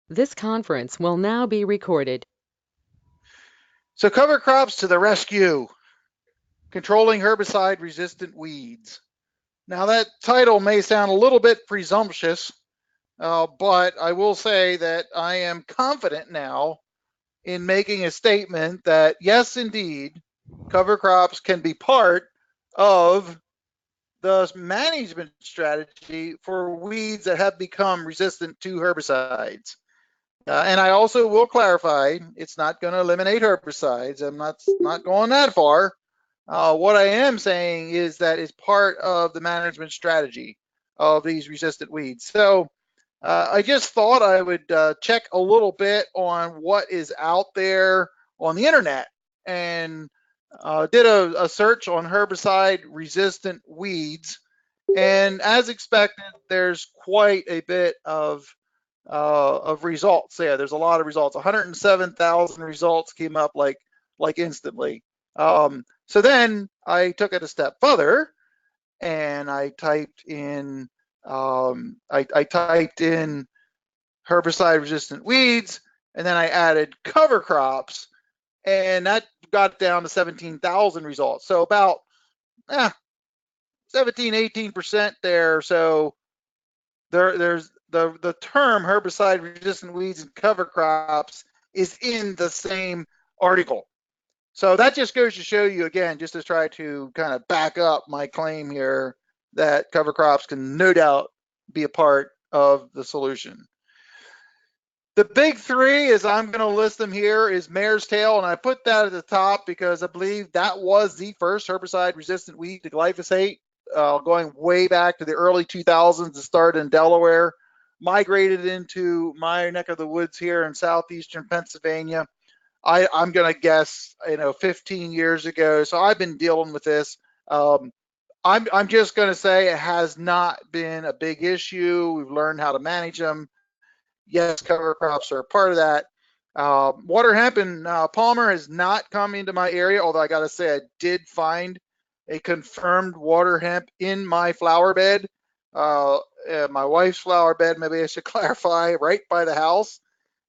This conference will now be recorded. So cover crops to the rescue, controlling herbicide-resistant weeds. Now that title may sound a little bit presumptuous, but I will say that I am confident now in making a statement that yes, indeed, cover crops can be part of the management strategy for weeds that have become resistant to herbicides. And I also will clarify, it's not going to eliminate herbicides. I'm not going that far. What I am saying is that it's part of the management strategy of these resistant weeds. So I just thought I would check a little bit on what is out there on the internet and did a search on herbicide resistant weeds. And as expected, there's quite a bit of results there. There's a lot of results. 107,000 results came up like instantly. So then I took it a step further and I typed in I typed in herbicide resistant weeds, and then I added cover crops, and that got down to 17,000 results. So about 17, 18% there. So there's the term herbicide resistant weeds and cover crops is in the same article. So that just goes to show you again, just to try to kind of back up my claim here that cover crops can no doubt be a part of the solution. The big three, as I'm going to list them here, is mare's tail, and I put that at the top because I believe that was the first herbicide-resistant weed to glyphosate, going way back to the early 2000s. It started in Delaware, migrated into my neck of the woods here in southeastern Pennsylvania. I'm going to guess, 15 years ago. So I've been dealing with this. I'm just going to say it has not been a big issue. We've learned how to manage them. Yes, cover crops are a part of that. Water hemp and Palmer has not come into my area, although I got to say I did find a confirmed water hemp in my flower bed. My wife's flower bed, maybe I should clarify, right by the house.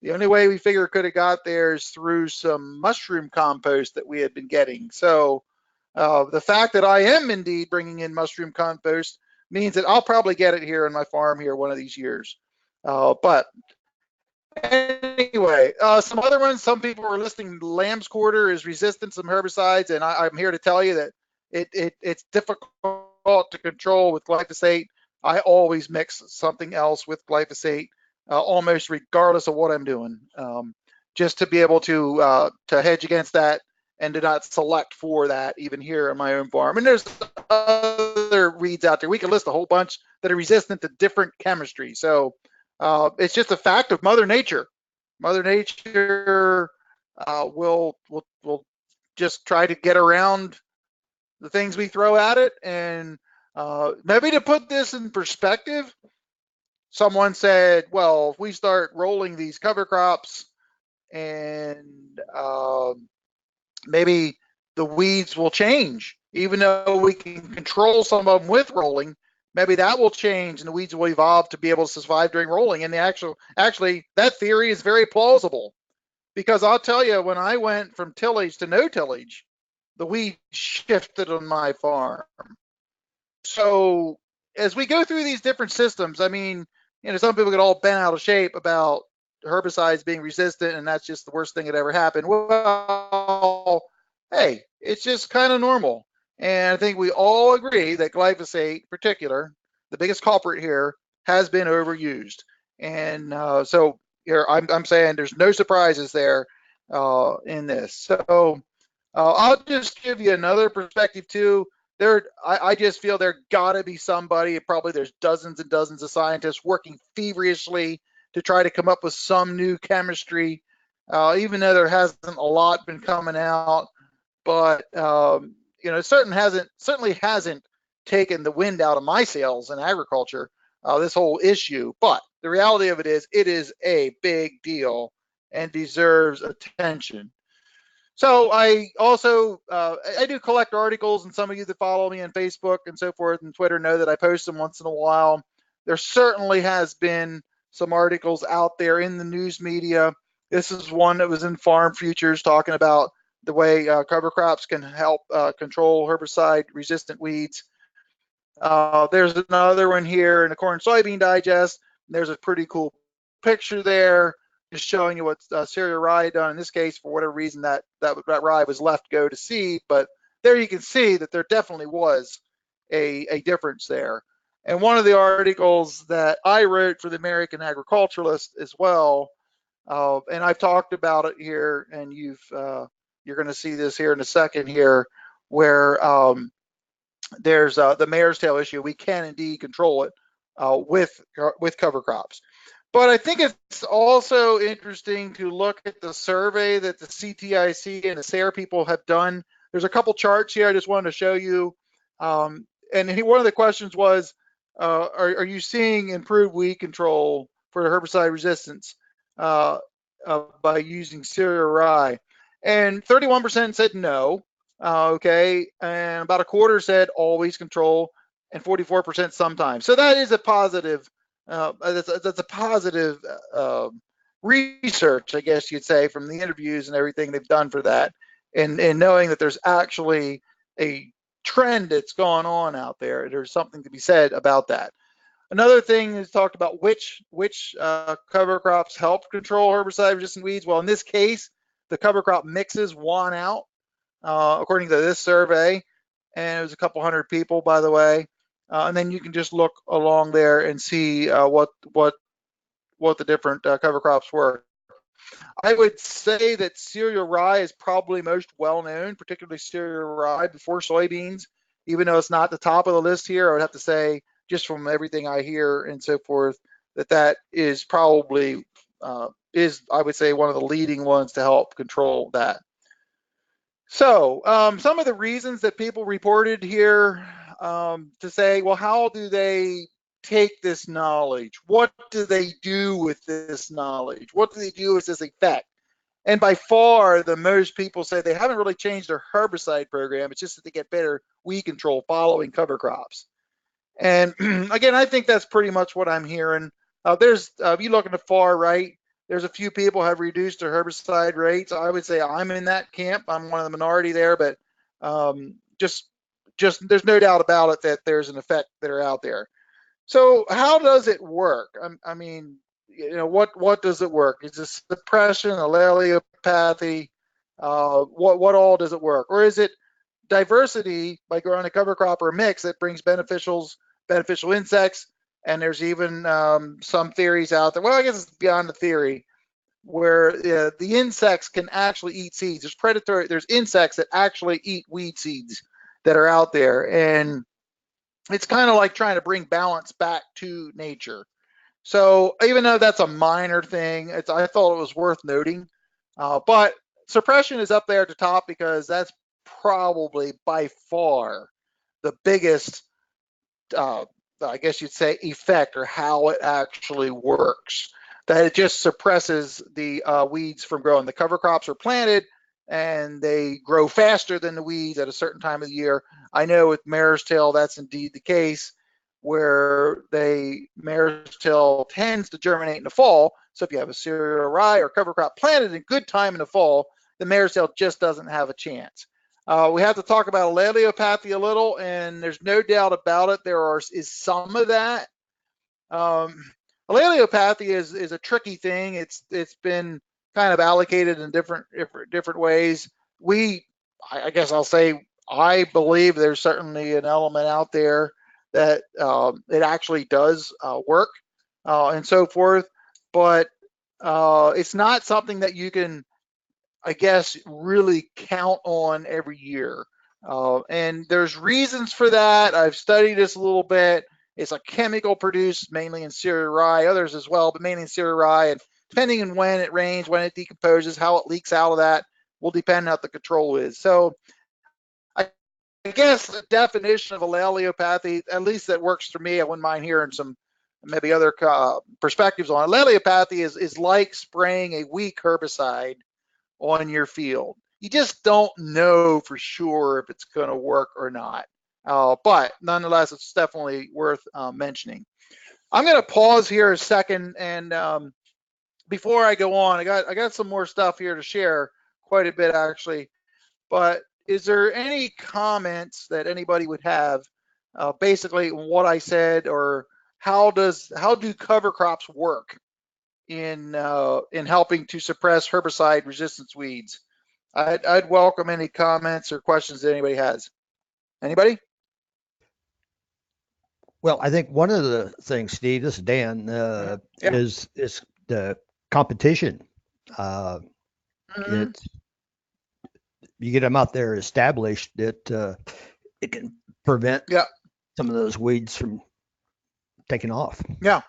The only way we figure it could have got there is through some mushroom compost that we had been getting. So the fact that I am indeed bringing in mushroom compost means that I'll probably get it here on my farm here one of these years. But anyway, some other ones, some people are listing lamb's quarter is resistant to some herbicides, and I'm here to tell you that it's difficult to control with glyphosate. I always mix something else with glyphosate, almost regardless of what I'm doing, just to be able to hedge against that and to not select for that even here on my own farm. And there's other weeds out there. We can list a whole bunch that are resistant to different chemistry. So it's just a fact of Mother Nature. Mother Nature will just try to get around the things we throw at it. And maybe to put this in perspective, someone said, well, if we start rolling these cover crops and maybe the weeds will change, even though we can control some of them with rolling. Maybe that will change and the weeds will evolve to be able to survive during rolling. And actually, that theory is very plausible because I'll tell you, when I went from tillage to no tillage, the weeds shifted on my farm. So as we go through these different systems, I mean, some people get all bent out of shape about herbicides being resistant and that's just the worst thing that ever happened. Well, hey, it's just kind of normal. And I think we all agree that glyphosate, in particular, the biggest culprit here, has been overused. And so here I'm saying there's no surprises there in this. So I'll just give you another perspective too. I just feel there got to be somebody. Probably there's dozens and dozens of scientists working feverishly to try to come up with some new chemistry, even though there hasn't a lot been coming out. But it certainly hasn't taken the wind out of my sails in agriculture. This whole issue, but the reality of it is a big deal and deserves attention. So I also I do collect articles, and some of you that follow me on Facebook and so forth and Twitter know that I post them once in a while. There certainly has been some articles out there in the news media. This is one that was in Farm Futures talking about the way cover crops can help control herbicide-resistant weeds. There's another one here in the Corn Soybean Digest. There's a pretty cool picture there, just showing you what cereal rye done. In this case, for whatever reason, that rye was left go to seed, but there you can see that there definitely was a difference there. And one of the articles that I wrote for the American Agriculturalist as well, and I've talked about it here, and you're going to see this here in a second here, where there's the mare's tail issue. We can indeed control it with cover crops. But I think it's also interesting to look at the survey that the CTIC and the SARE people have done. There's a couple charts here I just wanted to show you. And one of the questions was, are you seeing improved weed control for herbicide resistance by using cereal rye? And 31% said no. Okay, and about a quarter said always control, and 44% sometimes. So that is a positive. That's a positive research, I guess you'd say, from the interviews and everything they've done for that, and knowing that there's actually a trend that's gone on out there. There's something to be said about that. Another thing is talked about which cover crops help control herbicide-resistant weeds. Well, in this case, the cover crop mixes won out, according to this survey, and it was a couple hundred people, by the way. And then you can just look along there and see what the different cover crops were. I would say that cereal rye is probably most well known, particularly cereal rye before soybeans, even though it's not the top of the list here. I would have to say, just from everything I hear and so forth, that is probably I would say, one of the leading ones to help control that. So some of the reasons that people reported here to say, well, how do they take this knowledge? What do they do with this knowledge? What do they do with this effect? And by far, the most people say they haven't really changed their herbicide program. It's just that they get better weed control following cover crops. And again, I think that's pretty much what I'm hearing. If you look at the far right, there's a few people have reduced their herbicide rates. I would say I'm in that camp. I'm one of the minority there, but just there's no doubt about it that there's an effect that are out there. So how does it work? I mean, what does it work? Is it suppression, allelopathy? What all does it work? Or is it diversity by growing a cover crop or a mix that brings beneficial insects? And there's even some theories out there. Well, I guess it's beyond the theory, where the insects can actually eat seeds. There's insects that actually eat weed seeds that are out there, and it's kind of like trying to bring balance back to nature. So even though that's a minor thing, I thought it was worth noting. But suppression is up there at the top because that's probably by far the biggest, I guess you'd say, effect, or how it actually works. That it just suppresses the weeds from growing. The cover crops are planted and they grow faster than the weeds at a certain time of the year. I know with mare's tail, that's indeed the case, where mare's tail tends to germinate in the fall. So if you have a cereal rye or cover crop planted in good time in the fall, the mare's tail just doesn't have a chance. We have to talk about allelopathy a little, and there's no doubt about it. Is some of that. Allelopathy is a tricky thing. It's been kind of allocated in different ways. I guess I'll say, I believe there's certainly an element out there that it actually does work and so forth, but it's not something that you can, I guess, really count on every year. And there's reasons for that. I've studied this a little bit. It's a chemical produced mainly in cereal rye, others as well, but mainly in cereal rye. And depending on when it rains, when it decomposes, how it leaks out of that will depend on what the control is. So I guess the definition of allelopathy, at least that works for me. I wouldn't mind hearing some maybe other perspectives on it. Allelopathy is like spraying a weak herbicide on your field. You just don't know for sure if it's going to work or not. But nonetheless, it's definitely worth mentioning. I'm going to pause here a second, and before I go on, I got some more stuff here to share, quite a bit actually. But is there any comments that anybody would have, basically what I said, or how do cover crops work in helping to suppress herbicide resistance weeds? I'd welcome any comments or questions that anybody has. Anybody? Well, I think one of the things, Steve, this is Dan, Yeah. is the competition. Mhm. It's you get them out there established that it can prevent Yeah. some of those weeds from taking off. Yeah.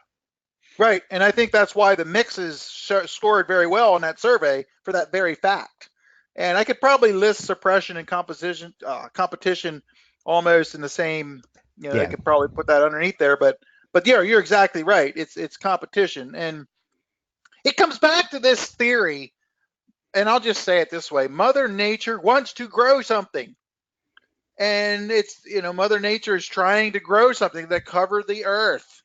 Right. And I think that's why the mixes scored very well in that survey for that very fact. And I could probably list suppression and competition almost in the same, I Yeah, could probably put that underneath there, but yeah, you're exactly right. It's competition. And it comes back to this theory, and I'll just say it this way. Mother Nature wants to grow something. And it's, Mother Nature is trying to grow something that cover the earth.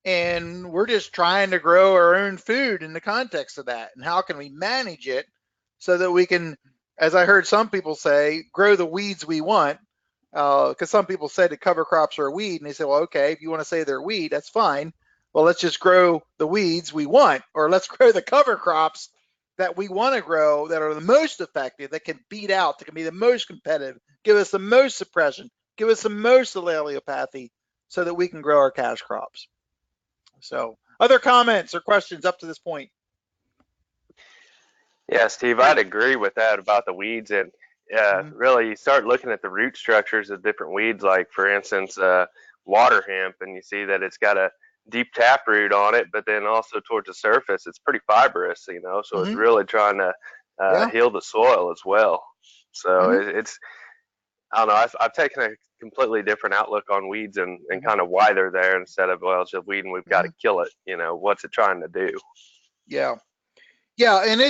And we're just trying to grow our own food in the context of that. And how can we manage it so that we can, as I heard some people say, grow the weeds we want? Because some people said that cover crops are a weed, and they said, well, okay, if you want to say they're a weed, that's fine. Well, let's just grow the weeds we want, or let's grow the cover crops that we want to grow that are the most effective, that can beat out, that can be the most competitive, give us the most suppression, give us the most allelopathy, so that we can grow our cash crops. So, other comments or questions up to this point? Yeah, Steve, I'd agree with that about the weeds. And Mhm. really, you start looking at the root structures of different weeds, like, for instance, water hemp, and you see that it's got a deep taproot on it, but then also towards the surface, it's pretty fibrous, so it's Mhm. really trying to Yeah. heal the soil as well. So Mhm. it's, I don't know, I've taken a completely different outlook on weeds and Mhm. kind of why they're there instead of, well, it's a weed and we've got to Mhm. kill it. What's it trying to do? Yeah. Yeah, and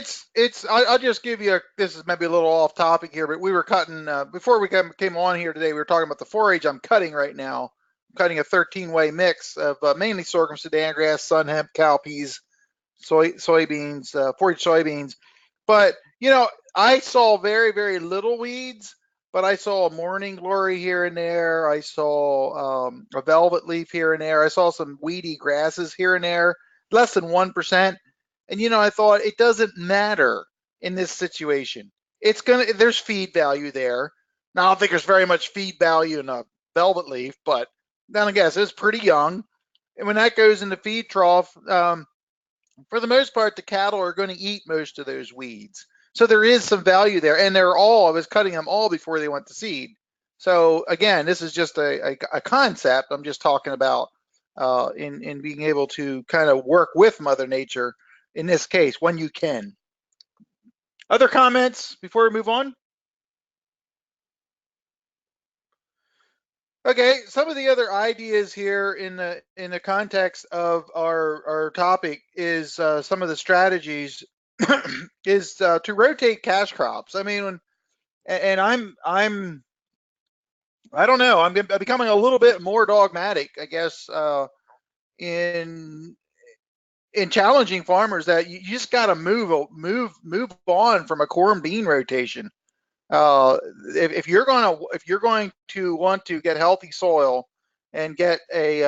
I'll just give you this is maybe a little off topic here, but we were cutting before we came on here today. We were talking about the forage I'm cutting right now. I'm cutting a 13-way mix of mainly sorghum, Sudan grass, sun hemp, cowpeas, soybeans, forage soybeans. But I saw very, very little weeds, but I saw a morning glory here and there. I saw a velvet leaf here and there. I saw some weedy grasses here and there, less than 1%. And I thought it doesn't matter in this situation. There's feed value there. Now I don't think there's very much feed value in a velvet leaf, but then I guess it's pretty young. And when that goes in the feed trough, for the most part, the cattle are going to eat most of those weeds. So there is some value there. And I was cutting them all before they went to seed. So again, this is just a concept. I'm just talking about in being able to kind of work with Mother Nature in this case when you can. Other comments before we move on? Okay, some of the other ideas here in the context of our topic is some of the strategies is to rotate cash crops. I mean, and I don't know, I'm becoming a little bit more dogmatic, I guess, in challenging farmers that you just got to move on from a corn bean rotation. If you're going to want to get healthy soil and get a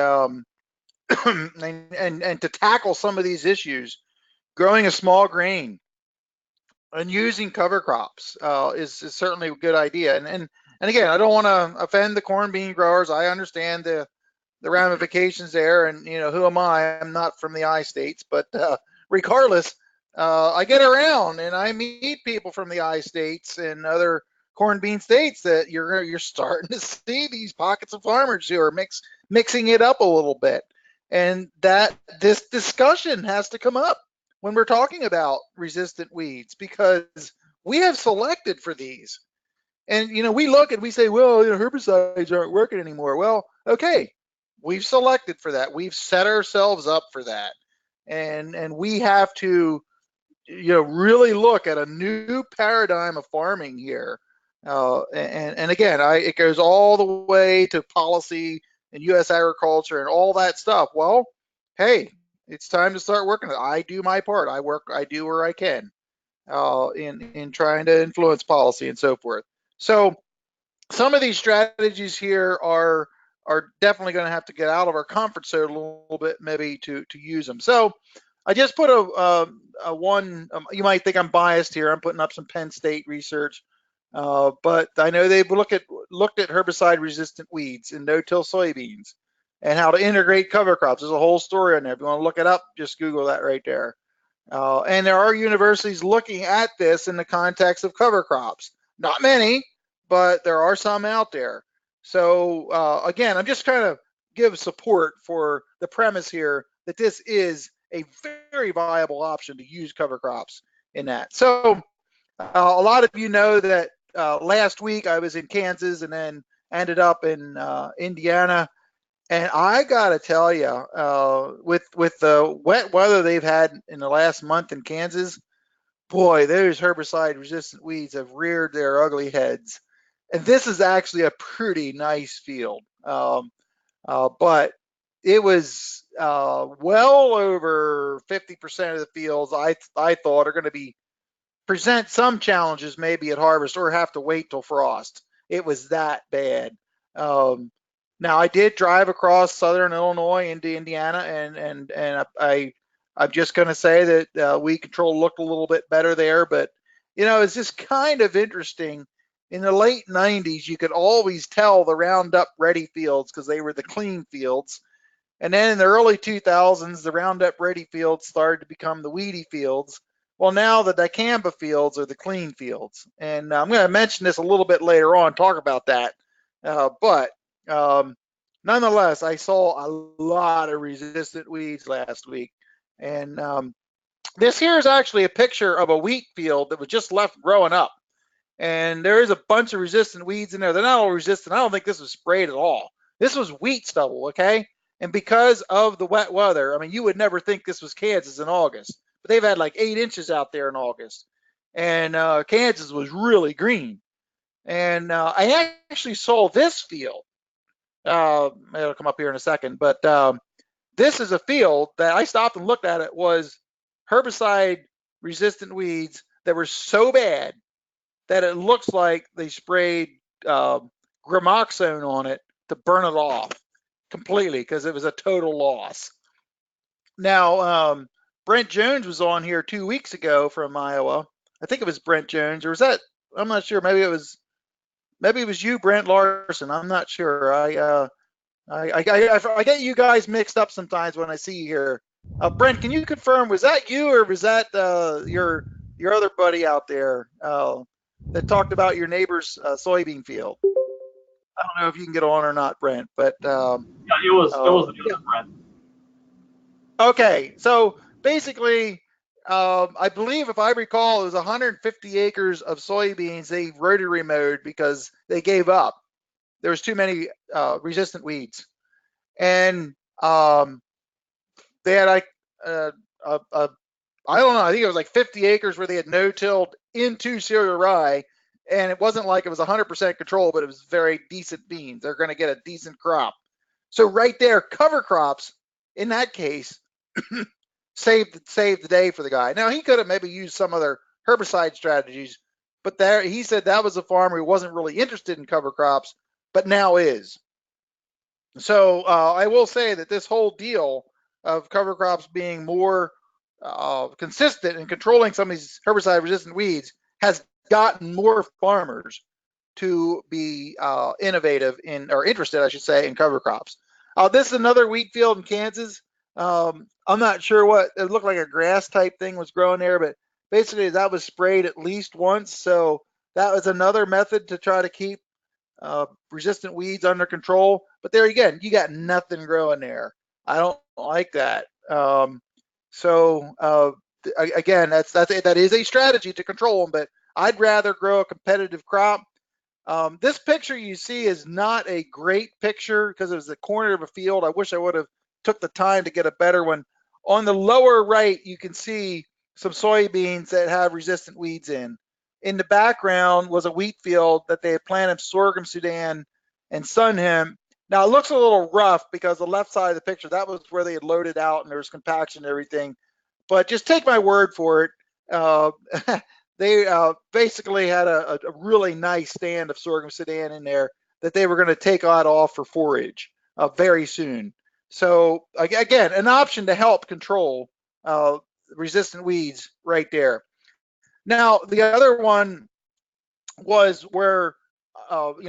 and to tackle some of these issues, growing a small grain and using cover crops is certainly a good idea. And again, I don't want to offend the corn bean growers. I understand the ramifications there, and who am I? I'm not from the I states, but regardless, I get around and I meet people from the I states and other corn bean states that you're starting to see these pockets of farmers who are mixing it up a little bit, and that this discussion has to come up when we're talking about resistant weeds because we have selected for these. And we look and we say, well, herbicides aren't working anymore. Well, okay, we've selected for that. We've set ourselves up for that, and we have to really look at a new paradigm of farming here. And again, it goes all the way to policy and U.S. agriculture and all that stuff. Well, hey, it's time to start working. I do my part. I do where I can in trying to influence policy and so forth. So some of these strategies here are definitely going to have to get out of our comfort zone a little bit, maybe to use them. So I just put a one. You might think I'm biased here. I'm putting up some Penn State research, but I know they've looked at herbicide-resistant weeds in no-till soybeans and how to integrate cover crops. There's a whole story on there. If you want to look it up, just Google that right there. And there are universities looking at this in the context of cover crops. Not many, but there are some out there. So again, I'm just trying to give support for the premise here that this is a very viable option to use cover crops in that. So a lot of you know that last week I was in Kansas and then ended up in Indiana. And I gotta tell you, with the wet weather they've had in the last month in Kansas, boy, those herbicide-resistant weeds have reared their ugly heads. And this is actually a pretty nice field, but it was well over 50% of the fields I thought are going to be present some challenges maybe at harvest or have to wait till frost. It was that bad. Um, Now I did drive across southern Illinois into Indiana, and I'm just going to say that weed control looked a little bit better there, but it's just kind of interesting. In the late 90s, you could always tell the Roundup ready fields because they were the clean fields. And then in the early 2000s, the Roundup ready fields started to become the weedy fields. Well, now the dicamba fields are the clean fields. And I'm going to mention this a little bit later on, talk about that. But nonetheless, I saw a lot of resistant weeds last week. And this here is actually a picture of a wheat field that was just left growing up. And there is a bunch of resistant weeds in there. They're not all resistant. I don't think this was sprayed at all. This was wheat stubble, okay? And because of the wet weather, I mean, you would never think this was Kansas in August, but they've had like 8 inches out there in August. And Kansas was really green. And I actually saw this field. It'll come up here in a second, but this is a field that I stopped and looked at. It was herbicide resistant weeds that were so bad that it looks like they sprayed gramoxone on it to burn it off completely because it was a total loss. Now, Brent Jones was on here 2 weeks ago from Iowa. I think it was Brent Jones, or was that? I'm not sure. Maybe it was you, Brent Larson. I'm not sure. I get you guys mixed up sometimes when I see you here. Brent, can you confirm, was that you or was that your other buddy out there that talked about your neighbor's soybean field? I don't know if you can get on or not, Brent, but yeah, it was the other Brent. Okay, so basically, I believe if I recall, it was 150 acres of soybeans they rotary mowed because they gave up. There was too many resistant weeds, and they had like I don't know, I think it was like 50 acres where they had no-tilled into cereal rye, and it wasn't like it was 100% control, but it was very decent beans. They're going to get a decent crop. So right there, cover crops in that case saved the day for the guy. Now he could have maybe used some other herbicide strategies, but there he said that was a farmer who wasn't really interested in cover crops, but now is. So I will say that this whole deal of cover crops being more consistent in controlling some of these herbicide-resistant weeds has gotten more farmers to be innovative in, or interested, I should say, in cover crops. This is another wheat field in Kansas. I'm not sure what it looked like. A grass type thing was growing there, but basically that was sprayed at least once. So that was another method to try to keep resistant weeds under control. But there again, you got nothing growing there. I don't like that. Again, that is a strategy to control them, but I'd rather grow a competitive crop. This picture you see is not a great picture because it was the corner of a field. I wish I would have took the time to get a better one. On the lower right, you can see some soybeans that have resistant weeds in. In the background was a wheat field that they had planted sorghum Sudan and sun hemp, Now it looks a little rough because the left side of the picture, that was where they had loaded out and there was compaction and everything. But just take my word for it. Uh, they basically had a really nice stand of sorghum sudan in there that they were going to take out off for forage very soon. So again, an option to help control resistant weeds right there. Now the other one was where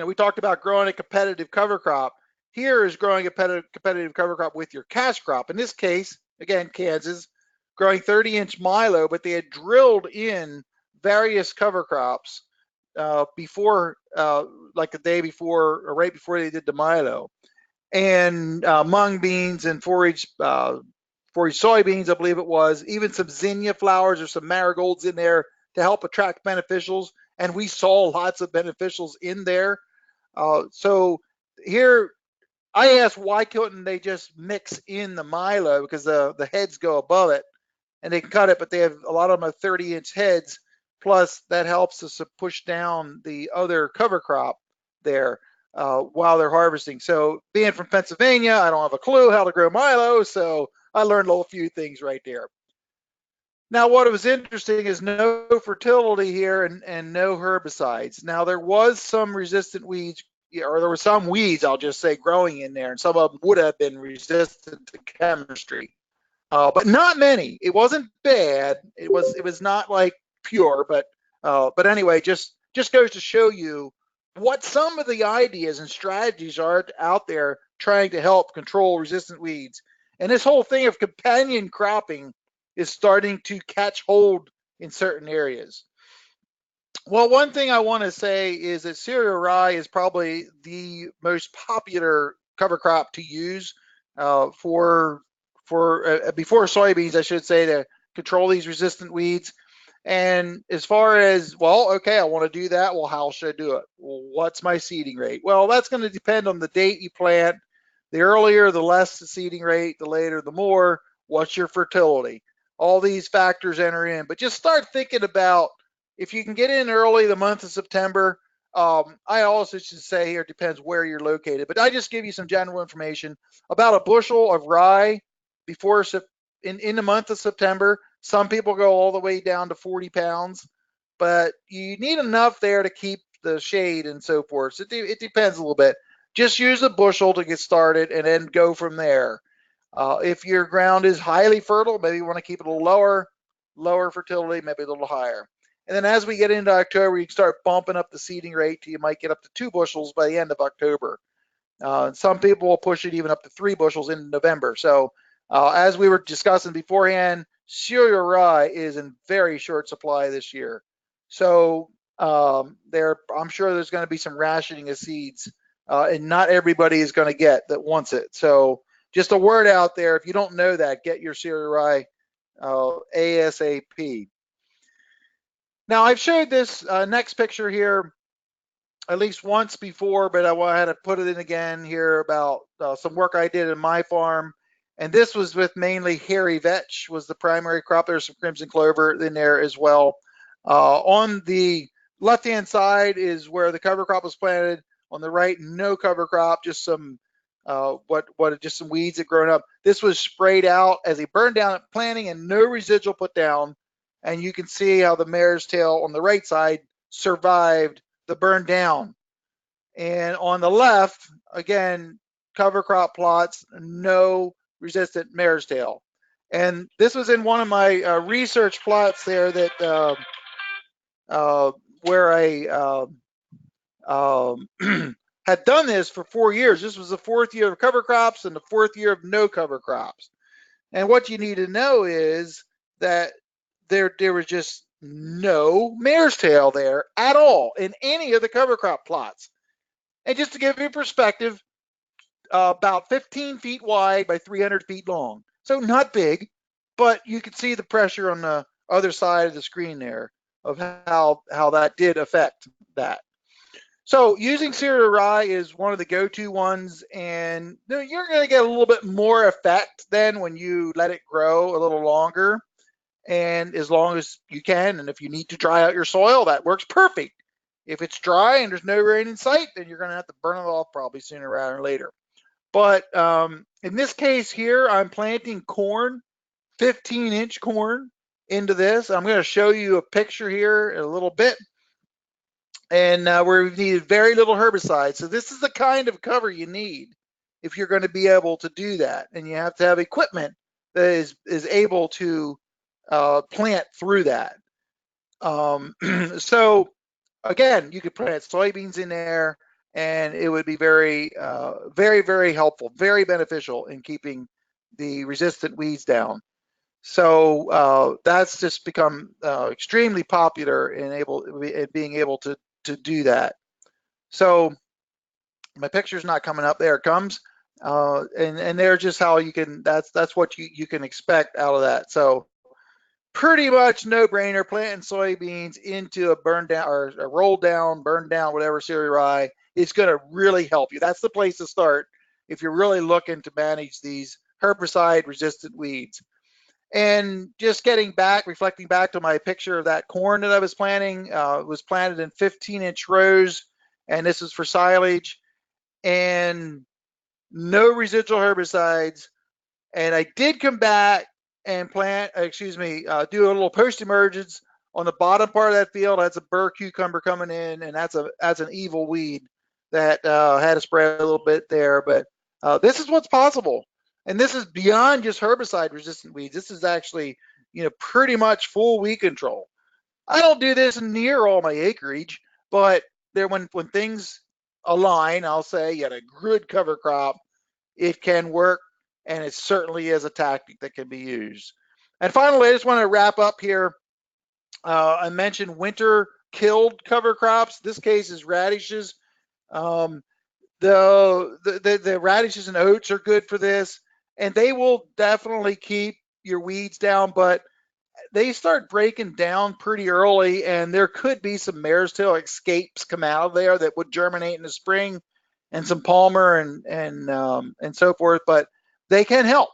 we talked about growing a competitive cover crop. Here is growing a competitive cover crop with your cash crop. In this case, again, Kansas, growing 30-inch milo, but they had drilled in various cover crops before, like the day before or right before they did the milo, and mung beans and forage soybeans, I believe it was, even some zinnia flowers or some marigolds in there to help attract beneficials. And we saw lots of beneficials in there. So here, I asked why couldn't they just mix in the milo, because the heads go above it and they can cut it, but they have a lot of them have 30-inch heads. Plus, that helps us to push down the other cover crop there while they're harvesting. So, being from Pennsylvania, I don't have a clue how to grow milo, so I learned a few things right there. Now, what was interesting is no fertility here and no herbicides. Now, there was some resistant weeds, or there were some weeds, I'll just say, growing in there, and some of them would have been resistant to chemistry, but not many. It wasn't bad. It was not like pure, but anyway, just goes to show you what some of the ideas and strategies are out there trying to help control resistant weeds. And this whole thing of companion cropping is starting to catch hold in certain areas. Well, one thing I want to say is that cereal rye is probably the most popular cover crop to use for before soybeans, I should say, to control these resistant weeds. And as far as, well, okay, I want to do that. Well, how should I do it? Well, what's my seeding rate? Well, that's going to depend on the date you plant. The earlier, the less the seeding rate, the later, the more. What's your fertility? All these factors enter in, but just start thinking about if you can get in early the month of September. I also should say here, it depends where you're located, but I just give you some general information about a bushel of rye before in the month of September. Some people go all the way down to 40 pounds, but you need enough there to keep the shade and so forth. So it depends a little bit. Just use a bushel to get started and then go from there. If your ground is highly fertile, maybe you want to keep it a little lower fertility, maybe a little higher. And then as we get into October, you can start bumping up the seeding rate till you might get up to 2 bushels by the end of October. Some people will push it even up to 3 bushels in November. So as we were discussing beforehand, cereal rye is in very short supply this year. So I'm sure there's going to be some rationing of seeds, and not everybody is going to get that wants it. So just a word out there, if you don't know that, get your cereal rye ASAP. Now, I've showed this next picture here at least once before, but I had to put it in again here about some work I did in my farm. And this was with mainly hairy vetch was the primary crop. There's some crimson clover in there as well. On the left-hand side is where the cover crop was planted. On the right, no cover crop, just some just some weeds that grown up. This was sprayed out as a burn down at planting and no residual put down. And you can see how the mare's tail on the right side survived the burn down. And on the left, again, cover crop plots, no resistant mare's tail. And this was in one of my research plots there that where I had done this for 4 years. This was the 4th year of cover crops and the 4th year of no cover crops. And what you need to know is that there was just no mare's tail there at all in any of the cover crop plots. And just to give you perspective, about 15 feet wide by 300 feet long. So not big, but you can see the pressure on the other side of the screen there of how that did affect that. So using cereal rye is one of the go-to ones, and you're going to get a little bit more effect then when you let it grow a little longer, and as long as you can. And if you need to dry out your soil, that works perfect. If it's dry and there's no rain in sight, then you're going to have to burn it off probably sooner rather than later. But in this case here, I'm planting corn, 15-inch corn into this. I'm going to show you a picture here in a little bit. And where we've needed very little herbicide. So this is the kind of cover you need if you're going to be able to do that. And you have to have equipment that is able to plant through that. So again, you could plant soybeans in there, and it would be very, very helpful, very beneficial in keeping the resistant weeds down. So that's just become extremely popular in being able to do that. So my picture's not coming up. There it comes. And they're just how you can, that's what you can expect out of that. So pretty much no brainer, planting soybeans into a burned down or a rolled down, burned down, whatever cereal rye. It's going to really help you. That's the place to start if you're really looking to manage these herbicide resistant weeds. And just reflecting back to my picture of that corn that I was planting, it was planted in 15-inch rows, and this is for silage, and no residual herbicides. And I did come back and do a little post-emergence on the bottom part of that field. That's a burr cucumber coming in, and that's an evil weed that had to spread a little bit there. But this is what's possible. And this is beyond just herbicide resistant weeds. This is actually, pretty much full weed control. I don't do this near all my acreage, but when things align, I'll say you had a good cover crop, it can work, and it certainly is a tactic that can be used. And finally, I just want to wrap up here. I mentioned winter killed cover crops. This case is radishes. The radishes and oats are good for this, and they will definitely keep your weeds down, but they start breaking down pretty early, and there could be some mare's tail escapes come out of there that would germinate in the spring, and some palmer and so forth, but they can help.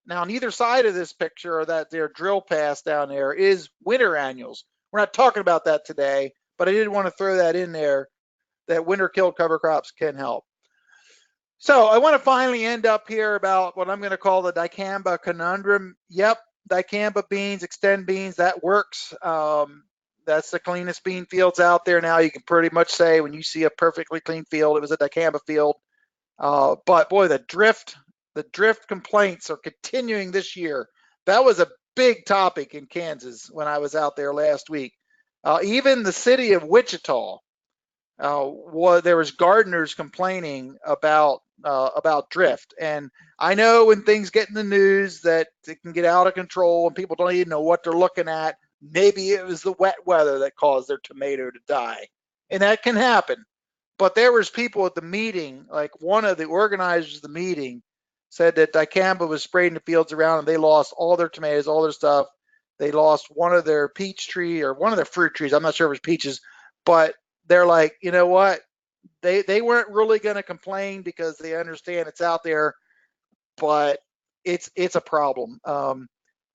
Now, on either side of this picture, or that their drill pass down there, is winter annuals. We're not talking about that today, but I did want to throw that in there, that winter killed cover crops can help. So I want to finally end up here about what I'm going to call the dicamba conundrum. Yep, dicamba beans, extend beans, that works. That's the cleanest bean fields out there now. You can pretty much say when you see a perfectly clean field, it was a dicamba field. But boy, the drift complaints are continuing this year. That was a big topic in Kansas when I was out there last week. Even the city of Wichita, there was gardeners complaining about drift. And I know when things get in the news that it can get out of control and people don't even know what they're looking at. Maybe it was the wet weather that caused their tomato to die, and that can happen. But there was people at the meeting, like one of the organizers of the meeting said that dicamba was sprayed in the fields around, and they lost all their tomatoes, all their stuff. They lost one of their peach tree or one of their fruit trees. I'm not sure if it was peaches, but they're like, you know what? They weren't really going to complain because they understand it's out there, but it's a problem.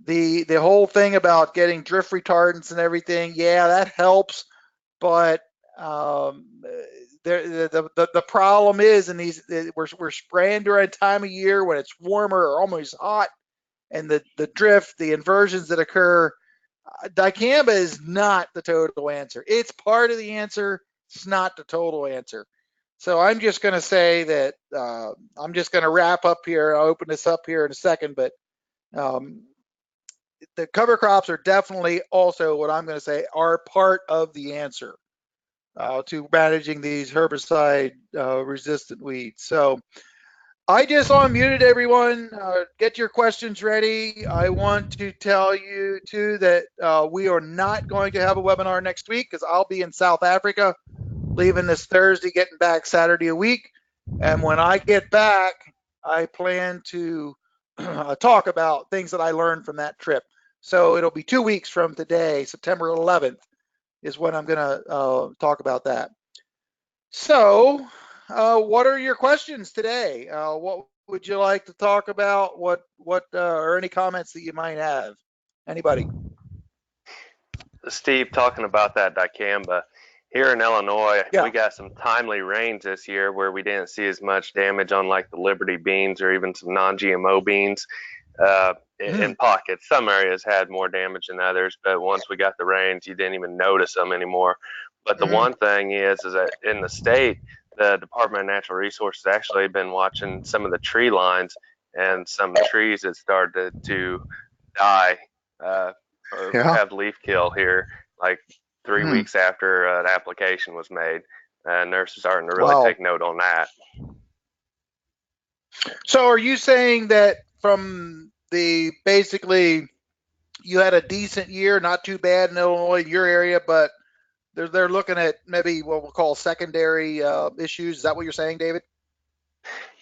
The whole thing about getting drift retardants and everything, yeah, that helps, but the problem is we're spraying during a time of year when it's warmer or almost hot, and the drift, the inversions that occur. Dicamba is not the total answer. It's part of the answer. It's not the total answer. So I'm just going to say that I'm just going to wrap up here. I'll open this up here in a second, but the cover crops are definitely also what I'm going to say are part of the answer to managing these herbicide resistant weeds. So I just unmuted everyone. Get your questions ready. I want to tell you too that we are not going to have a webinar next week because I'll be in South Africa, leaving this Thursday, getting back Saturday a week. And when I get back, I plan to talk about things that I learned from that trip. So it'll be 2 weeks from today, September 11th, is when I'm going to talk about that. So what are your questions today? What would you like to talk about? Or any comments that you might have? Anybody? Steve, talking about that dicamba, here in Illinois, Yeah. we got some timely rains this year where we didn't see as much damage on like the Liberty beans or even some non-GMO beans in pockets. Some areas had more damage than others, but once we got the rains, you didn't even notice them anymore. But the one thing is that in the state, the Department of Natural Resources actually been watching some of the tree lines and some trees that started to die or have leaf kill here, like 3 weeks after an application was made. And they're starting to really take note on that. So are you saying that from basically you had a decent year, not too bad in Illinois, your area, but they're looking at maybe what we'll call secondary issues? Is that what you're saying, David?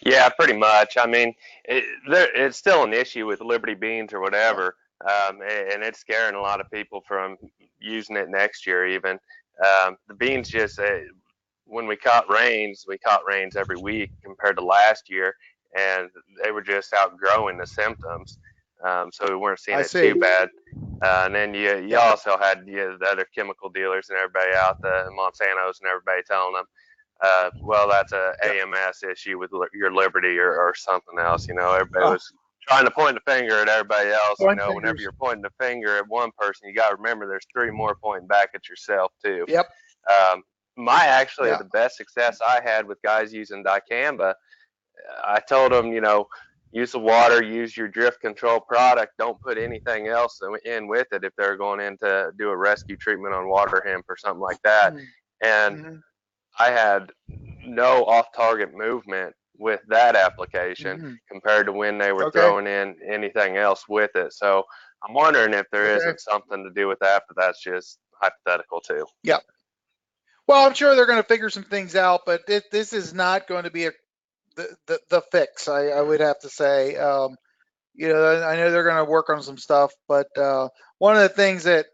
Yeah, pretty much. I mean, it's still an issue with Liberty beans or whatever, and it's scaring a lot of people from using it next year even. The beans just, when we caught rains every week compared to last year, and they were just outgrowing the symptoms. So we weren't seeing it too bad. And then you also had the other chemical dealers and everybody out, the Monsantos and everybody telling them, well, that's a AMS issue with your Liberty or something else. You know, everybody was trying to point the finger at everybody else. Whenever you're pointing the finger at one person, you got to remember there's 3 more pointing back at yourself too. Yep. The best success I had with guys using dicamba, I told them, use the water, use your drift control product. Don't put anything else in with it if they're going in to do a rescue treatment on water hemp or something like that. And I had no off-target movement with that application compared to when they were throwing in anything else with it. So I'm wondering if there isn't something to do with that, but that's just hypothetical too. Yeah. Well, I'm sure they're going to figure some things out, but this is not going to be the fix. I would have to say. I know they're going to work on some stuff, but one of the things that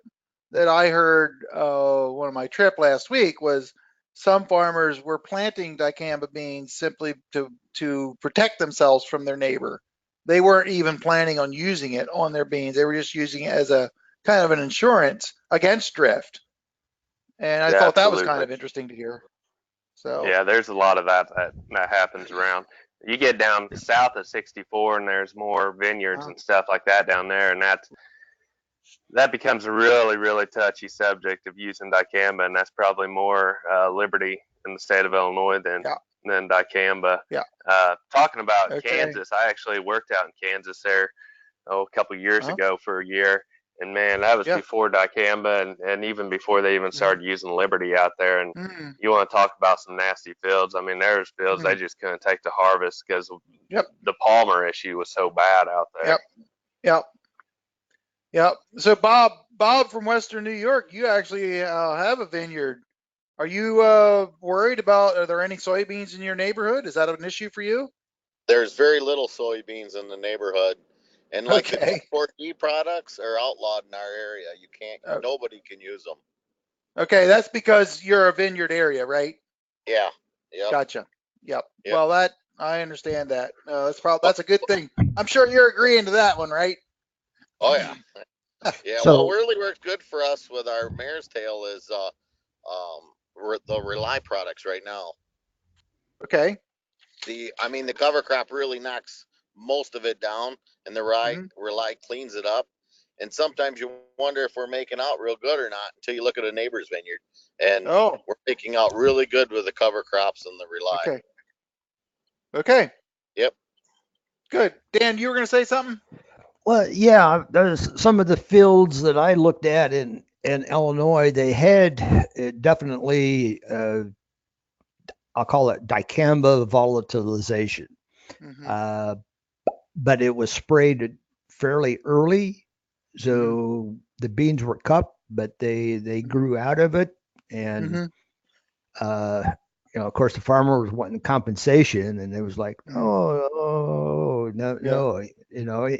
I heard one of my trip last week was some farmers were planting dicamba beans simply to protect themselves from their neighbor. They weren't even planning on using it on their beans. They were just using it as a kind of an insurance against drift. And I thought that was kind of interesting to hear. So yeah, there's a lot of that happens around. You get down south of 64 and there's more vineyards and stuff like that down there, and that becomes a really, really touchy subject of using dicamba, and that's probably more Liberty in the state of Illinois than dicamba. Yeah. Talking about Kansas, I actually worked out in Kansas there a couple years ago for a year, and man, that was before dicamba and even before they even started using Liberty out there. And you want to talk about some nasty fields? I mean, there's fields they just couldn't take to harvest because the palmer issue was so bad out there. Yep. So Bob from Western New York, you actually have a vineyard. Are you worried about, are there any soybeans in your neighborhood? Is that an issue for you? There's very little soybeans in the neighborhood. And like the 4D products are outlawed in our area. You can't, nobody can use them. Okay. That's because you're a vineyard area, right? Yeah. Yep. Gotcha. Yep. Well, I understand that. That's a good thing. I'm sure you're agreeing to that one, right? Oh yeah. Yeah. So, what really works good for us with our mare's tail is the Rely products right now. Okay. The cover crop really knocks most of it down, and the Rely cleans it up. And sometimes you wonder if we're making out real good or not until you look at a neighbor's vineyard. And we're making out really good with the cover crops and the Rely. Okay. Yep. Good. Dan, you were going to say something? Well, yeah, there's some of the fields that I looked at in Illinois, they had definitely, I'll call it dicamba volatilization. But it was sprayed fairly early. So the beans were cupped, but they grew out of it. And, of course, the farmer was wanting compensation, and it was like, no,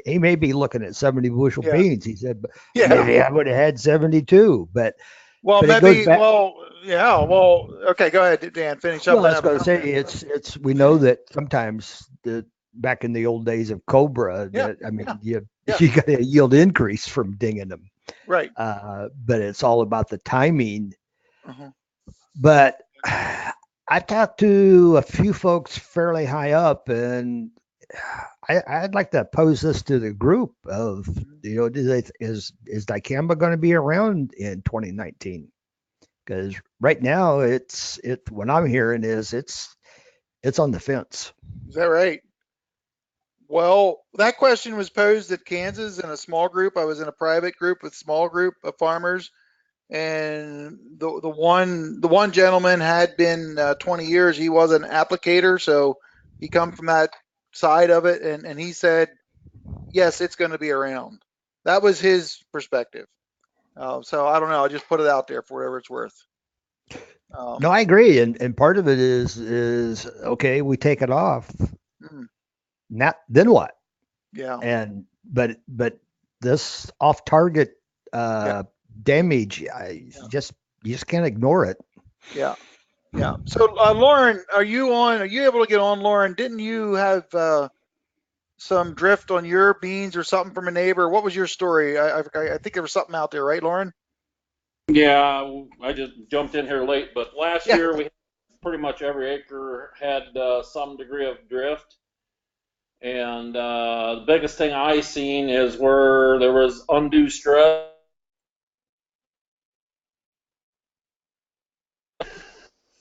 he may be looking at 70 bushel beans. He said, but maybe I would have had 72, but okay, go ahead, Dan, finish up. Well, I was going to say, we know that sometimes back in the old days of Cobra, you got a yield increase from dinging them. Right. But it's all about the timing But I talked to a few folks fairly high up, and I'd like to pose this to the group of, is dicamba going to be around in 2019? Because right now what I'm hearing is it's on the fence. Is that right? Well, that question was posed at Kansas in a small group. I was in a private group with small group of farmers, and the one gentleman had been 20 years. He was an applicator, so he come from that side of it, and he said, yes, it's going to be around. That was his perspective. So I don't know. I'll just put it out there for whatever it's worth. No, I agree, and part of it is okay. We take it off. Mm, Now, then what? yeah. And but this off target Yeah. damage, you just can't ignore it. Yeah. Yeah. So, Lauren, are you on? Are you able to get on, Lauren? Didn't you have some drift on your beans or something from a neighbor? What was your story? I think there was something out there, right, Lauren? Yeah, I just jumped in here late, but last Yeah. year we pretty much every acre had some degree of drift. And the biggest thing I seen is where there was undue stress.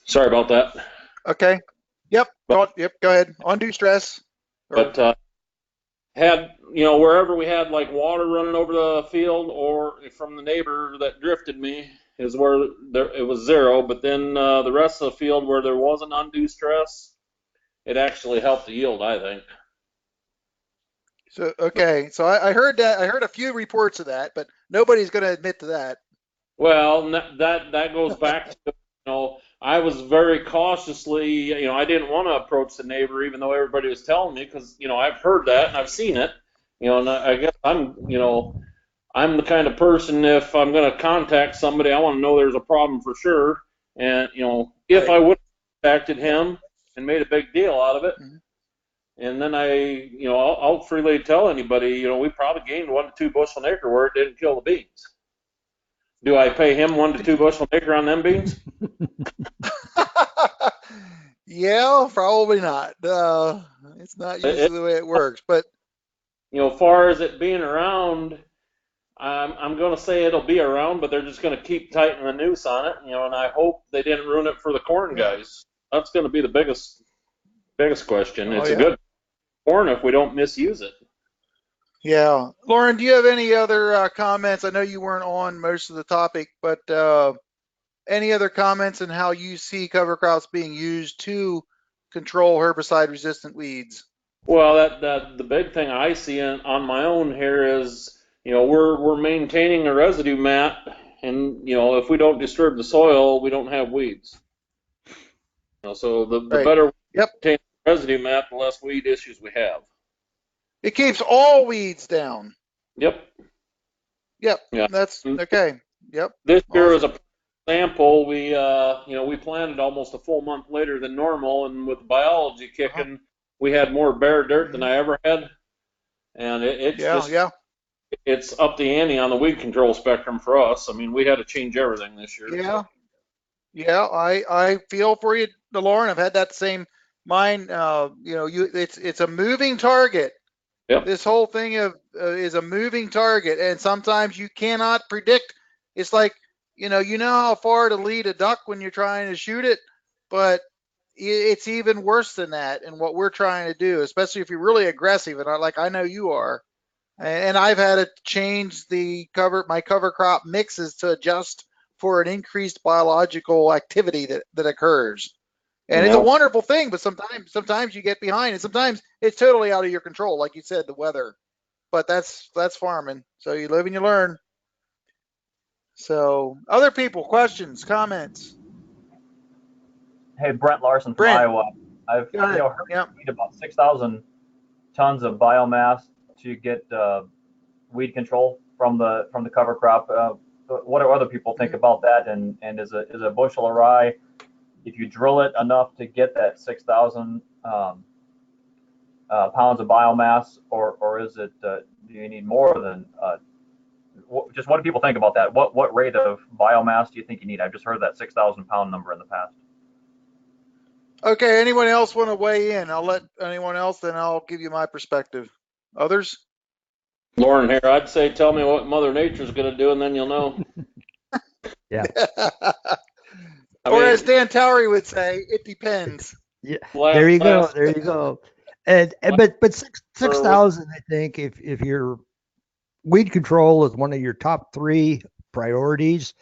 Sorry about that. Okay. Yep. Yep. Go ahead. Undue stress. But had, wherever we had like water running over the field or from the neighbor that drifted me is where it was zero. But then the rest of the field where there wasn't undue stress, it actually helped the yield, I think. So okay. So I heard that. I heard a few reports of that, but nobody's going to admit to that. Well, that goes back to, I was very cautiously, I didn't want to approach the neighbor even though everybody was telling me because, I've heard that and I've seen it, and I guess I'm the kind of person, if I'm going to contact somebody, I want to know there's a problem for sure. And, if Right. I would have contacted him and made a big deal out of it, Mhm. and then I'll freely tell anybody, we probably gained 1 to 2 bushel an acre where it didn't kill the beans. Do I pay him 1 to 2 bushel an acre on them beans? Yeah, probably not. It's not usually the way it works, but Far as it being around, I'm going to say it'll be around, but they're just going to keep tightening the noose on it, and I hope they didn't ruin it for the corn yeah. guys. That's going to be the biggest question. Oh It's a yeah. good corn if we don't misuse it. Yeah. Lauren, do you have any other comments? I know you weren't on most of the topic, but any other comments on how you see cover crops being used to control herbicide resistant weeds? Well, that the big thing I see on my own here is, we're maintaining a residue mat, and if we don't disturb the soil, we don't have weeds. So the Right. better we Yep. maintain the residue mat, the less weed issues we have. It keeps all weeds down. Yep. Yep. Yeah. That's okay. Yep. This year was Awesome. a sample. We planted almost a full month later than normal, and with biology kicking, we had more bare dirt than I ever had, and Yeah. it's up the ante on the weed control spectrum for us. I mean, we had to change everything this year. Yeah. So. Yeah. I feel for you, Lauren. I've had that same mind. It's a moving target. Yep. This whole thing is a moving target, and sometimes you cannot predict. It's like you know how far to lead a duck when you're trying to shoot it, but it's even worse than that. And what we're trying to do, especially if you're really aggressive, and like I know you are, and I've had to change my cover crop mixes to adjust for an increased biological activity that occurs. And it's a wonderful thing, but sometimes you get behind, and sometimes it's totally out of your control, like you said, the weather. But that's farming. So you live and you learn. So other people, questions, comments. Hey, Brent Larson from Brent, Iowa. I've go ahead. heard Yep. you need about 6,000 tons of biomass to get weed control from the cover crop. What do other people think about that? And is a bushel of rye, if you drill it enough to get that 6,000 pounds of biomass, or is it do you need more than just what do people think about that? What rate of biomass do you think you need? I've just heard that 6,000 pound number in the past. Okay, anyone else want to weigh in? I'll let anyone else, then I'll give you my perspective. Others? Lauren here, I'd say tell me what Mother Nature's going to do, and then you'll know. Yeah. Or as Dan Towery would say, it depends. Yeah. There you go. last- There you go. And but 6,000, I think, if your weed control is one of your top 3 priorities,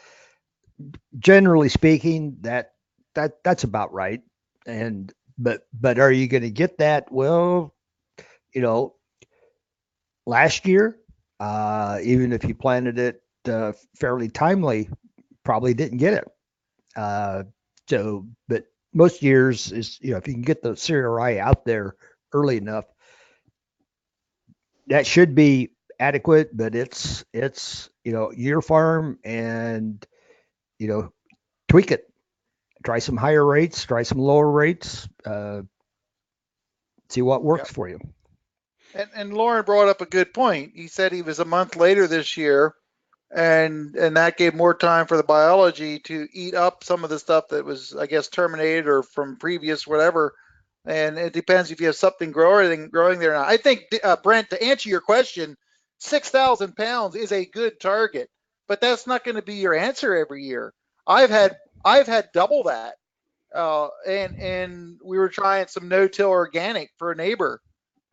generally speaking, that's about right. And but are you going to get that? Well, you know, last year, even if you planted it fairly timely, probably didn't get it. So, but most years is, if you can get the cereal rye out there early enough, that should be adequate. But it's your farm, and tweak it. Try some higher rates, try some lower rates, see what works for you. And Lauren brought up a good point. He said he was a month later this year, and that gave more time for the biology to eat up some of the stuff that was, I guess, terminated or from previous whatever. And it depends if you have something growing there or not. I think, Brent, to answer your question, 6,000 pounds is a good target, but that's not going to be your answer every year. I've had double that, and we were trying some no-till organic for a neighbor,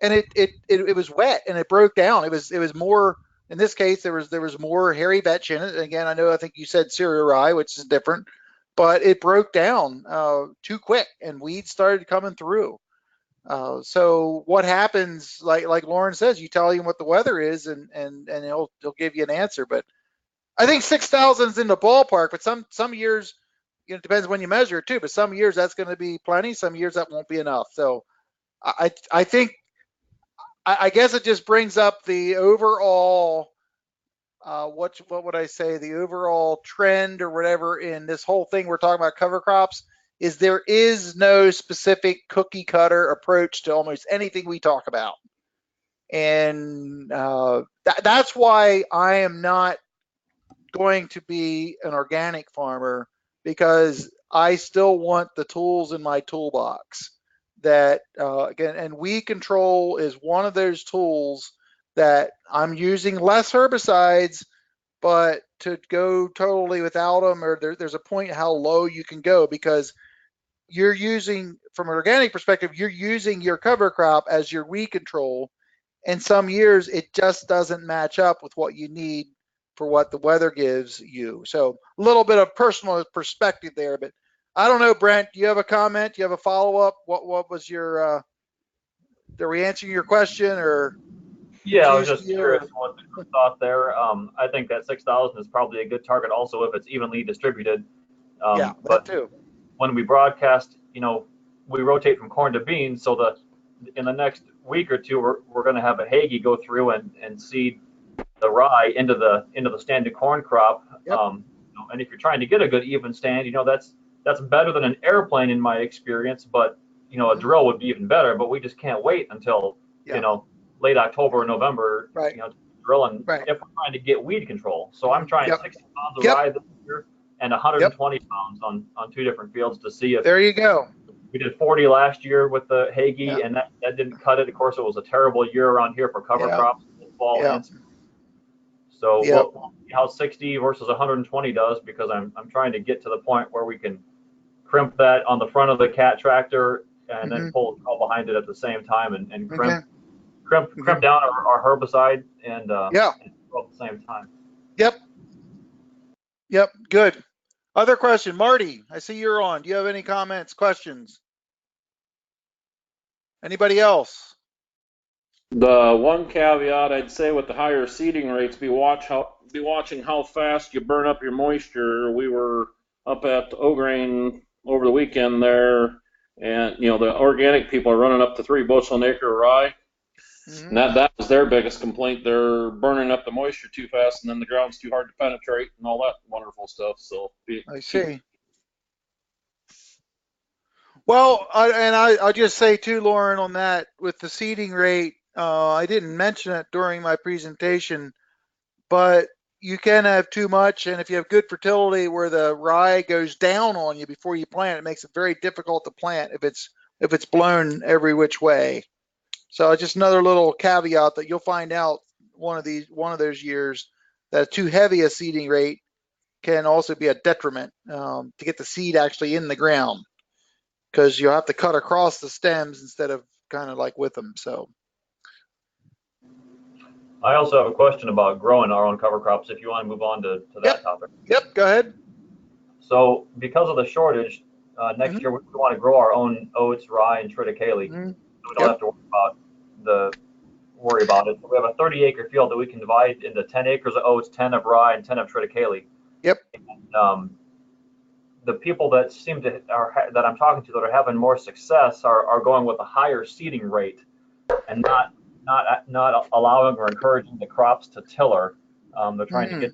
and it was wet and it broke down. It was more. In this case, there was more hairy vetch in it. Again, I think you said cereal rye, which is different, but it broke down too quick, and weeds started coming through. So what happens? Like Lauren says, you tell him what the weather is, and he'll give you an answer. But I think 6,000 is in the ballpark. But some years, it depends when you measure it too. But some years that's going to be plenty. Some years that won't be enough. So I think. I guess it just brings up the overall, what would I say, the overall trend or whatever in this whole thing we're talking about cover crops is there is no specific cookie cutter approach to almost anything we talk about. And that's why I am not going to be an organic farmer, because I still want the tools in my toolbox. That again, and weed control is one of those tools that I'm using less herbicides, but to go totally without them, or there's a point how low you can go, because you're using, from an organic perspective, you're using your cover crop as your weed control, and some years it just doesn't match up with what you need for what the weather gives you. So a little bit of personal perspective there, but I don't know, Brent, do you have a comment? Do you have a follow-up? What was your, are we answering your question, or? Yeah, I was just curious what your thought there. I think that 6,000 is probably a good target also if it's evenly distributed. Yeah, but that too. When we broadcast, we rotate from corn to beans. So in the next week or two, we're going to have a Hagee go through and seed the rye into the standing corn crop. Yep. And if you're trying to get a good even stand, that's better than an airplane in my experience. But a drill would be even better. But we just can't wait until late October or November, right. To drill, and right. if we're trying to get weed control. So I'm trying 60 pounds of rye this year and 120 pounds on 2 different fields to see if. There you go. We did 40 last year with the Hagee, and that didn't cut it. Of course, it was a terrible year around here for cover crops, fall and spring. So we'll see how 60 versus 120 does, because I'm trying to get to the point where we can crimp that on the front of the cat tractor and then pull it all behind it at the same time and crimp down our herbicide and at the same time. Yep. Good. Other question, Marty, I see you're on. Do you have any comments, questions? Anybody else? The one caveat I'd say with the higher seeding rates, be watching how fast you burn up your moisture. We were up at O'Grain over the weekend there, and the organic people are running up to 3 bushel an acre of rye. And that was their biggest complaint. They're burning up the moisture too fast, and then the ground's too hard to penetrate and all that wonderful stuff. So I see. Well, I'll just say too, Lauren, on that with the seeding rate, I didn't mention it during my presentation, but you can have too much, and if you have good fertility where the rye goes down on you before you plant, it makes it very difficult to plant if it's blown every which way. So just another little caveat that you'll find out one of those years that too heavy a seeding rate can also be a detriment to get the seed actually in the ground, because you'll have to cut across the stems instead of kind of like with them. So I also have a question about growing our own cover crops, if you want to move on to that topic. Yep, go ahead. So because of the shortage, next Mhm. year we want to grow our own oats, rye, and triticale. Mhm. So we don't have to worry about it. We have a 30-acre field that we can divide into 10 acres of oats, 10 of rye, and 10 of triticale. Yep. And, the people that that I'm talking to that are having more success are going with a higher seeding rate and not allowing or encouraging the crops to tiller. They're trying to get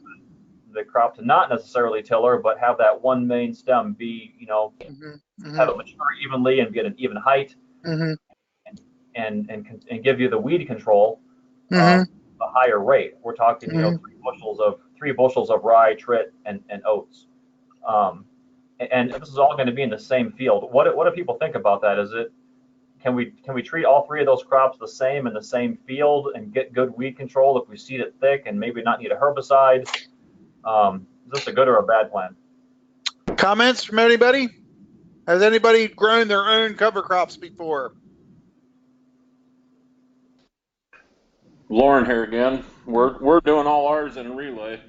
the crop to not necessarily tiller, but have that one main stem be, have it mature evenly and get an even height, and give you the weed control a higher rate. We're talking, 3 bushels of rye, trit, and oats. And this is all going to be in the same field. What do people think about that? Can we treat all 3 of those crops the same in the same field and get good weed control if we seed it thick and maybe not need a herbicide? Is this a good or a bad plan? Comments from anybody? Has anybody grown their own cover crops before? Lauren here again. We're doing all ours in relay.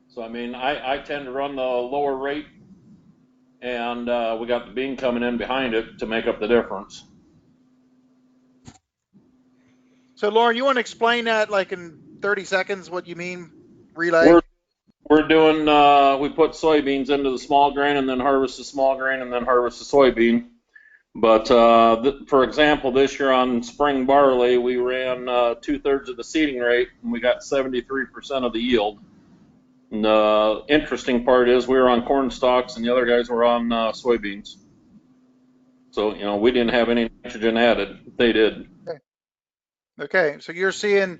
So I mean, I tend to run the lower rate, and we got the bean coming in behind it to make up the difference. So Lauren, you want to explain that like in 30 seconds what you mean relay? We're doing we put soybeans into the small grain and then harvest the small grain and then harvest the soybean. But for example, this year on spring barley, we ran 2/3 of the seeding rate and we got 73% of the yield. And the interesting part is we were on corn stalks and the other guys were on soybeans. So, we didn't have any nitrogen added. They did. Okay. So you're seeing,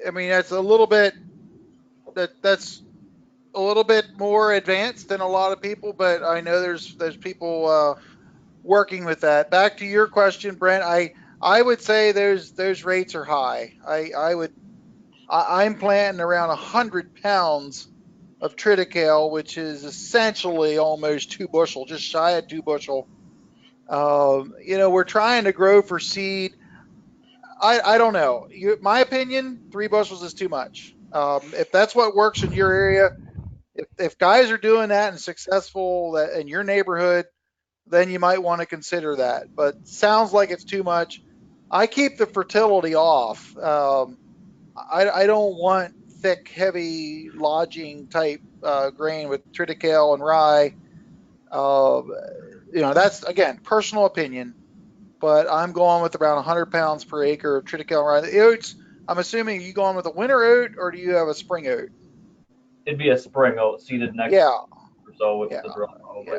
I mean, that's a little bit, that's a little bit more advanced than a lot of people, but I know there's people working with that. Back to your question, Brent, I would say those rates are high. I'm planting around 100 pounds of triticale, which is essentially almost 2 bushel, just shy of 2 bushel. We're trying to grow for seed. I don't know. My opinion, 3 bushels is too much. If that's what works in your area, if guys are doing that and successful in your neighborhood, then you might want to consider that. But sounds like it's too much. I keep the fertility off. I don't want thick, heavy lodging type grain with triticale and rye. That's again personal opinion, but I'm going with around 100 pounds per acre of triticale and rye. The oats, I'm assuming you going with a winter oat or do you have a spring oat? It'd be a spring oat seeded next Yeah. or so with Yeah. the drill, probably.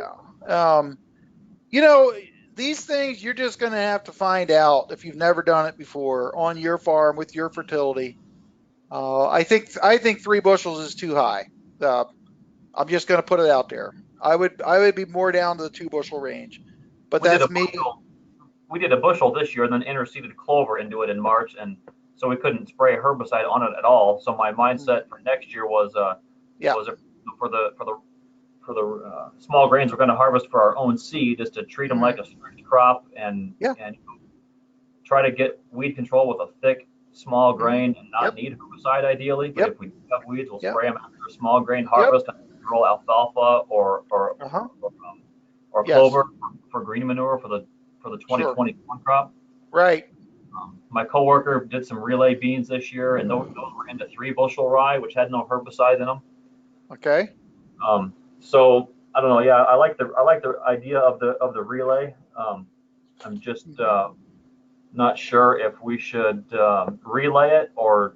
Yeah. These things you're just going to have to find out if you've never done it before on your farm with your fertility. I think 3 bushels is too high. I'm just going to put it out there. I would be more down to the 2 bushel range, but that's me. We did a bushel this year and then interseeded clover into it in March, and so we couldn't spray a herbicide on it at all. So my mindset for next year was for the small grains we're going to harvest for our own seed is to treat them like a strict crop and try to get weed control with a thick small grain and not need herbicide ideally. But if we have weeds, we'll spray them after a small grain harvest and grow alfalfa or clover for green manure for the 2021 crop. Right. My coworker did some relay beans this year, and those were into 3 bushel rye, which had no herbicide in them. Okay. So I don't know. Yeah, I like the idea of the relay. I'm just not sure if we should relay it or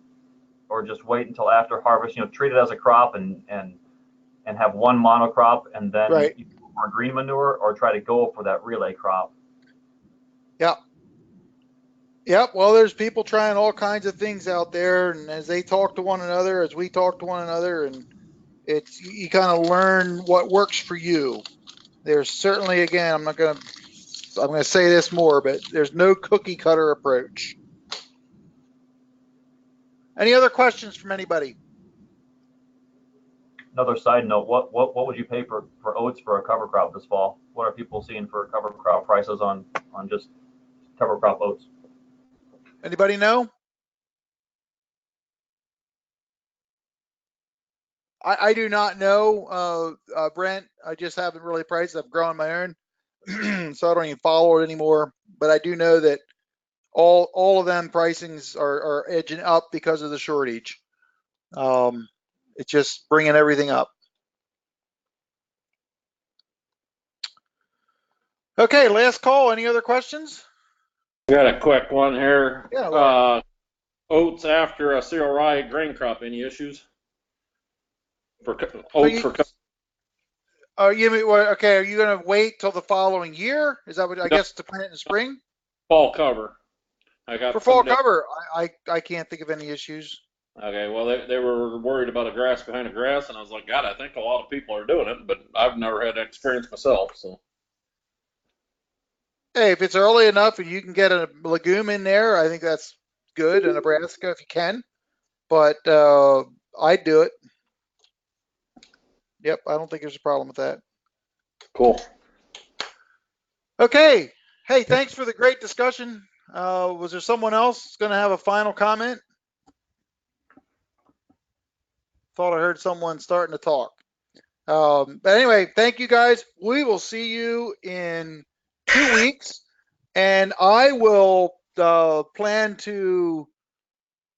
just wait until after harvest. Treat it as a crop and have one monocrop and then more green manure, or try to go for that relay crop. Yeah. Yep. Well, there's people trying all kinds of things out there, and as they talk to one another, as we talk to one another, and it's you kind of learn what works for you. There's certainly, again, I'm going to say this more, but there's no cookie cutter approach. Any other questions from anybody? Another side note, what would you pay for oats for a cover crop this fall? What are people seeing for cover crop prices on just cover crop oats? Anybody know? I do not know, Brent. I just haven't really priced. I've grown my own, so I don't even follow it anymore. But I do know that all of them pricings are edging up because of the shortage. It's just bringing everything up. Okay, last call. Any other questions? Got a quick one here. Yeah. Oats after a cereal rye grain crop. Any issues for oats for? You mean, okay? Are you going to wait till the following year? Is that what I guess to plant in the spring? Fall cover. I got For fall cover. I can't think of any issues. Okay, well, they were worried about a grass behind a grass, and I was like, God, I think a lot of people are doing it, but I've never had that experience myself. So, Hey, if it's early enough and you can get a legume in there, I think that's good in Nebraska if you can. But I'd do it. Yep, I don't think there's a problem with that. cool. Okay. Hey, thanks for the great discussion. Was there someone else going to have a final comment? Thought I heard someone starting to talk. But anyway, thank you guys. We will see you in 2 weeks, and I will plan to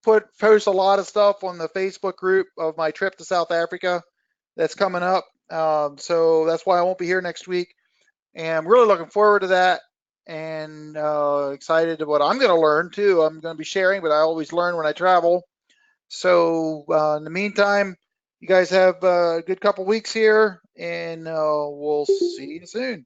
post a lot of stuff on the Facebook group of my trip to South Africa that's coming up. So that's why I won't be here next week. And I'm really looking forward to that and excited to what I'm going to learn too. I'm going to be sharing, but I always learn when I travel. So in the meantime, you guys have a good couple weeks here, and we'll see you soon.